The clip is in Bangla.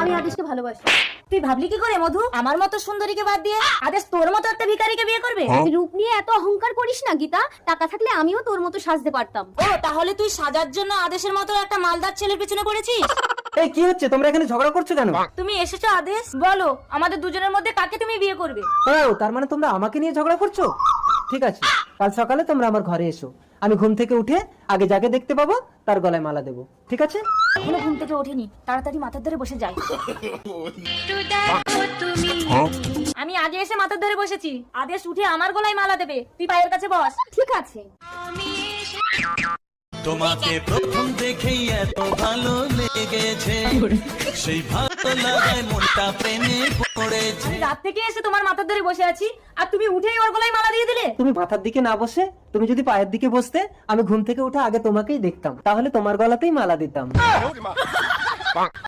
আমি আদেশকে ভালোবাসি। তুই ভাবলি কি করে মধু, আমার মতো সুন্দরীকে বাদ দিয়ে আদেশ তোর মতো একটা ভিখারিকে বিয়ে করবে? রূপ নিয়ে এত অহংকার করিস না গীতা, টাকা থাকলে আমিও তোর মতো সাজতে পারতাম। ও তাহলে তুই সাজার জন্য আদেশের মতো একটা মালদার ছেলের পিছনে পড়েছিস? এই কি হচ্ছে, তোমরা এখানে ঝগড়া করছো কেন? তুমি এসেছো আদেশ, বলো আমাদের দুজনের মধ্যে কাকে তুমি বিয়ে করবে? ও তার মানে তোমরা আমাকে নিয়ে ঝগড়া করছো? ঠিক আছে, কাল সকালে তোমরা আমার ঘরে এসো। আমি ঘুম থেকে উঠে আগে যাকে দেখতে পাবো তার গলায় মালা দেবো, ঠিক আছে? এখনো ঘুম থেকে ওঠেনি, তাড়াতাড়ি মাথার ধরে বসে যাই। আমি আগে এসে মাথার ধরে বসেছি, আদেশ উঠে আমার গলায় মালা দেবে, তুই পায়ের কাছে বস। ঠিক আছে। তোমাকে প্রথম দেখেই এত ভালো লেগেছে, সেই ভালো লাগায় মনটা প্রেমে পড়েছে। আমি রাত থেকে এসে তোমার মাথার ধরে বসে আছি, আর তুমি উঠেই ওর গলায় মালা দিয়ে দিলে। তুমি মাথার দিকে না বসে তুমি যদি পায়ের দিকে বসতে, আমি ঘুম থেকে উঠে আগে তোমাকেই দেখতাম, তাহলে তোমার গলাতেই মালা দিতাম।